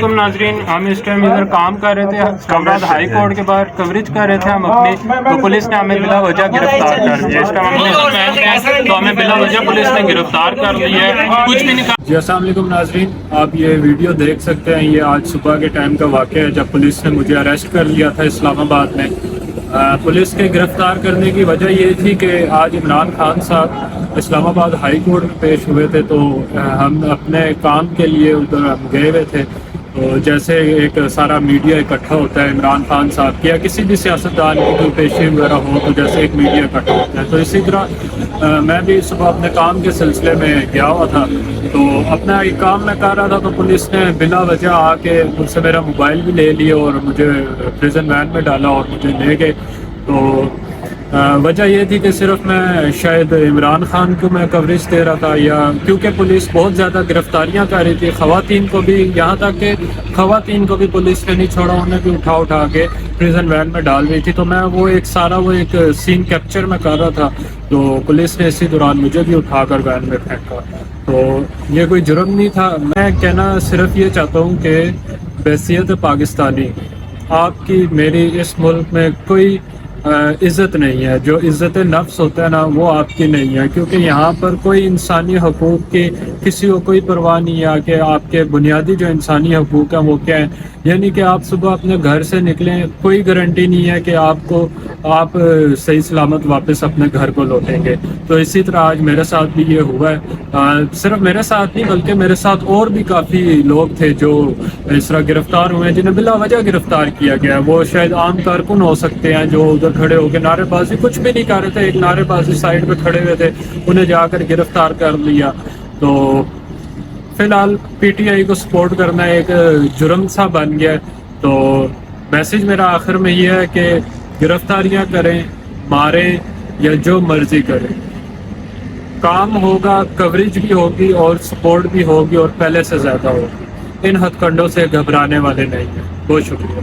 علیکم ناظرین، ہم اس ٹائم ادھر کام کر رہے تھے کمراد ہائی کورٹ کے باہر کوریج کر رہے تھے ہم اپنی، تو پولیس نے ہمیں بلا وجہ گرفتار کر دیا۔ اس ٹائم ہم بزنس مین ہیں تو ہمیں بلا وجہ پولیس نے گرفتار کر لیا ہے، کچھ بھی نہیں کہا۔ جی السلام علیکم ناظرین، آپ یہ ویڈیو دیکھ سکتے ہیں، یہ آج صبح کے ٹائم کا واقعہ ہے جب پولیس نے مجھے اریسٹ کر لیا تھا اسلام آباد میں۔ پولیس کے گرفتار کرنے کی وجہ یہ تھی کہ آج عمران خان صاحب اسلام آباد ہائی کورٹ میں پیش ہوئے تھے، تو ہم اپنے کام کے لیے ادھر ہم گئے ہوئے تھے۔ تو جیسے ایک سارا میڈیا اکٹھا ہوتا ہے عمران خان صاحب کی یا کسی بھی سیاستدان کی کوئی پیشی وغیرہ ہو تو جیسے ایک میڈیا اکٹھا ہوتا ہے، تو اسی طرح میں بھی صبح اپنے کام کے سلسلے میں گیا ہوا تھا، تو اپنا ایک کام میں کر رہا تھا تو پولیس نے بلا وجہ آ کے مجھ سے میرا موبائل بھی لے لیا اور مجھے پریزن وین میں ڈالا اور مجھے لے گئے۔ تو وجہ یہ تھی کہ صرف میں شاید عمران خان کو میں کوریج دے رہا تھا، یا کیونکہ پولیس بہت زیادہ گرفتاریاں کر رہی تھی، خواتین کو بھی، یہاں تک کہ خواتین کو بھی پولیس نے نہیں چھوڑا، انہیں بھی اٹھا کے پریزن وین میں ڈال رہی تھی۔ تو میں وہ ایک سین کیپچر میں کر رہا تھا، تو پولیس نے اسی دوران مجھے بھی اٹھا کر وین میں پھینکا۔ تو یہ کوئی جرم نہیں تھا۔ میں کہنا صرف یہ چاہتا ہوں کہ بحیثیت پاکستانی آپ کی میری اس ملک میں کوئی عزت نہیں ہے، جو عزت نفس ہوتا ہے نا وہ آپ کی نہیں ہے، کیونکہ یہاں پر کوئی انسانی حقوق کی کسی کو کوئی پرواہ نہیں ہے کہ آپ کے بنیادی جو انسانی حقوق ہیں وہ کیا ہیں۔ یعنی کہ آپ صبح اپنے گھر سے نکلیں، کوئی گارنٹی نہیں ہے کہ آپ صحیح سلامت واپس اپنے گھر کو لوٹیں گے۔ تو اسی طرح آج میرے ساتھ بھی یہ ہوا ہے، صرف میرے ساتھ نہیں بلکہ میرے ساتھ اور بھی کافی لوگ تھے جو اس طرح گرفتار ہوئے ہیں، جنہیں بلا وجہ گرفتار کیا گیا۔ وہ شاید عام کارکن ہو سکتے ہیں جو ادھر کھڑے ہو کے نعرے بازی کچھ بھی نہیں کر رہے تھے، ایک نعرے بازی سائڈ پہ کھڑے ہوئے تھے، انہیں جا کر گرفتار کر لیا۔ تو فی الحال پی ٹی آئی کو سپورٹ کرنا ایک جرم سا بن گیا ہے۔ تو میسج میرا آخر میں یہ ہے کہ گرفتاریاں کریں، ماریں یا جو مرضی کریں، کام ہوگا، کوریج بھی ہوگی اور سپورٹ بھی ہوگی اور پہلے سے زیادہ ہوگی۔ ان ہتھ کنڈوں سے گھبرانے والے نہیں ہیں۔ بہت شکریہ۔